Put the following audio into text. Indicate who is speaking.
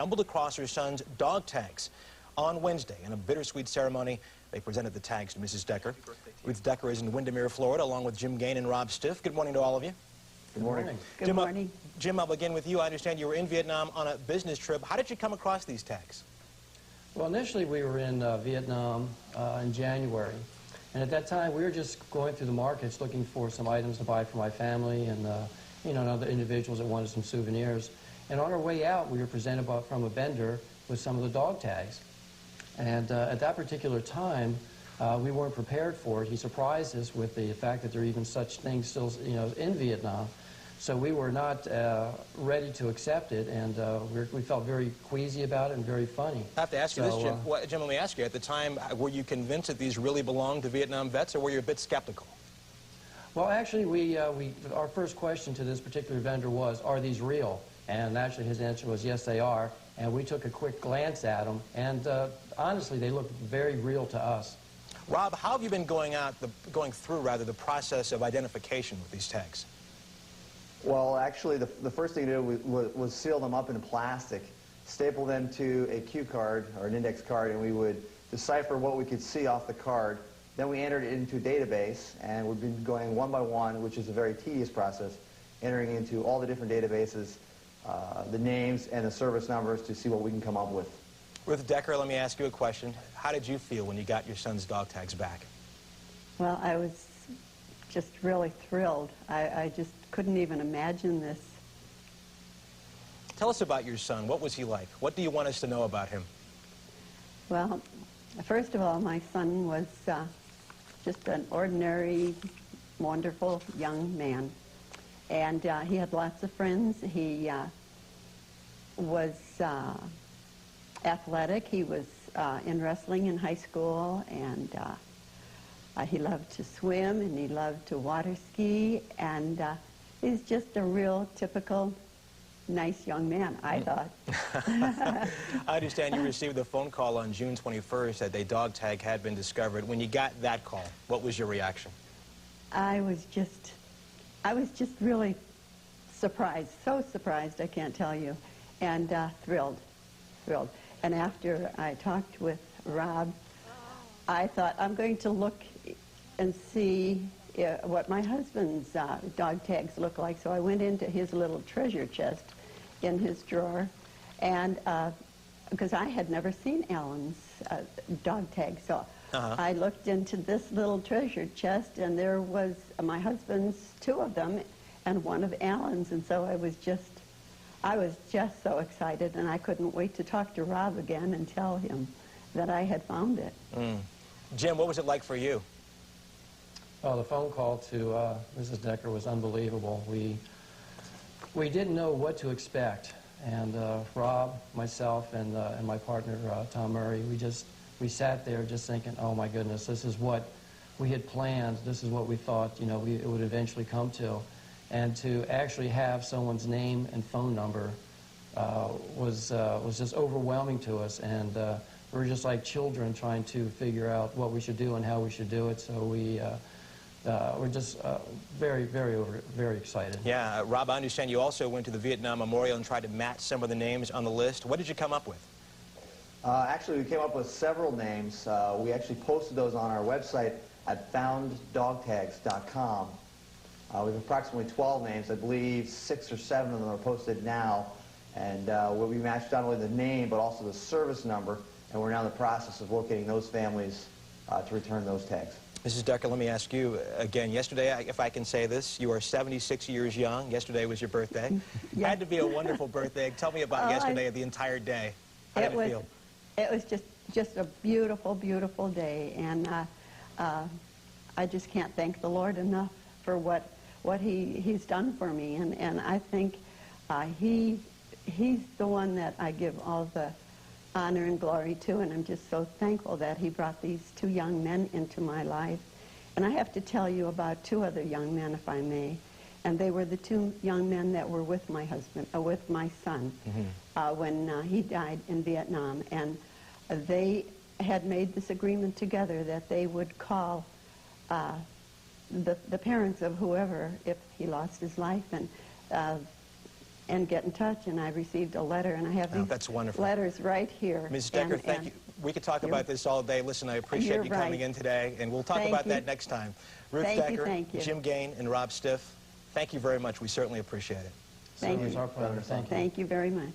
Speaker 1: Stumbled across her son's dog tags. On Wednesday, in a bittersweet ceremony, they presented the tags to Mrs. Decker. Ruth Decker is in Windermere, Florida, along with Jim Gain and Rob Stiff. Good morning to all of you.
Speaker 2: Good morning.
Speaker 3: Good morning.
Speaker 1: Jim, I'll begin with you. I understand you were in Vietnam on a business trip. How did you come across these tags?
Speaker 2: Well, initially we were in Vietnam in January. And at that time, we were just going through the markets looking for some items to buy for my family and, and other individuals that wanted some souvenirs. And on our way out, we were presented from a vendor with some of the dog tags. And at that particular time, we weren't prepared for it. He surprised us with the fact that there are even such things still, in Vietnam. So we were not ready to accept it, and we felt very queasy about it and very funny.
Speaker 1: I have to ask you this, Jim. Jim, let me ask you. At the time, were you convinced that these really belonged to Vietnam vets, or were you a bit skeptical?
Speaker 2: Well, actually, our first question to this particular vendor was, are these real? And actually, his answer was, yes, they are. And we took a quick glance at them, and honestly, they looked very real to us.
Speaker 1: Rob, how have you been going through the process of identification with these tags?
Speaker 3: Well, actually, the first thing to do was seal them up in plastic, staple them to a cue card or an index card, and we would decipher what we could see off the card. Then we entered it into a database, and we've been going one by one, which is a very tedious process, entering into all the different databases, the names and the service numbers to see what we can come up with.
Speaker 1: Ruth Decker, let me ask you a question. How did you feel when you got your son's dog tags back?
Speaker 4: Well, I was just really thrilled. I just couldn't even imagine this.
Speaker 1: Tell us about your son. What was he like? What do you want us to know about him?
Speaker 4: Well, first of all, my son was just an ordinary, wonderful young man. And he had lots of friends. He was athletic. He was in wrestling in high school, and he loved to swim, and he loved to water ski, and he's just a real typical nice young man, I thought.
Speaker 1: I understand you received a phone call on June 21st that a dog tag had been discovered. When you got that call, what was your reaction?
Speaker 4: I was just really surprised, so surprised I can't tell you, and thrilled. And after I talked with Rob, I thought, I'm going to look and see what my husband's dog tags look like. So I went into his little treasure chest in his drawer, and because I had never seen Alan's dog tag, so I looked into this little treasure chest, and there was my husband's, two of them, and one of Alan's, and so I was just so excited, and I couldn't wait to talk to Rob again and tell him that I had found it.
Speaker 1: Jim, what was it like for you?
Speaker 2: Well, the phone call to Mrs. Decker was unbelievable. We didn't know what to expect, and Rob, myself, and my partner, Tom Murray, we sat there just thinking, oh my goodness, this is what we had planned, this is what we thought, it would eventually come to. And to actually have someone's name and phone number was just overwhelming to us, and we were just like children trying to figure out what we should do and how we should do it. So we're just very excited.
Speaker 1: Yeah, Rob, I understand you also went to the Vietnam Memorial and tried to match some of the names on the list. What did you come up with?
Speaker 3: Actually, we came up with several names. We actually posted those on our website at founddogtags.com. We have approximately 12 names. I believe 6 or 7 of them are posted now. And we matched not only the name, but also the service number. And we're now in the process of locating those families to return those tags.
Speaker 1: Mrs. Decker, let me ask you again. Yesterday, if I can say this, you are 76 years young. Yesterday was your birthday.
Speaker 4: Yeah.
Speaker 1: Had to be a wonderful birthday. Tell me about yesterday, the entire day. How did it feel?
Speaker 4: It was just a beautiful, beautiful day. And I just can't thank the Lord enough for what he's done for me, and I think he's the one that I give all the honor and glory to, and I'm just so thankful that he brought these 2 young men into my life. And I have to tell you about 2 other young men, if I may, and they were the 2 young men that were with my husband, with my son, when he died in Vietnam, and they had made this agreement together that they would call the parents of whoever if he lost his life, and and get in touch, and I received a letter, and I have
Speaker 1: Oh,
Speaker 4: these
Speaker 1: that's wonderful.
Speaker 4: letters right here.
Speaker 1: Ms. Decker,
Speaker 4: And-
Speaker 1: thank
Speaker 4: and
Speaker 1: you. We could talk
Speaker 4: you're-
Speaker 1: about this all day. Listen, I appreciate
Speaker 4: You're
Speaker 1: you coming
Speaker 4: right.
Speaker 1: in today, and we'll talk
Speaker 4: Thank
Speaker 1: about
Speaker 4: you.
Speaker 1: that next time. Ruth
Speaker 4: Thank you,
Speaker 1: Decker,
Speaker 4: thank you.
Speaker 1: Jim Gain, and Rob Stiff, thank you very much. We certainly appreciate it.
Speaker 4: Thank
Speaker 2: It's
Speaker 4: you.
Speaker 2: our pleasure. Thank you.
Speaker 4: Thank you very much.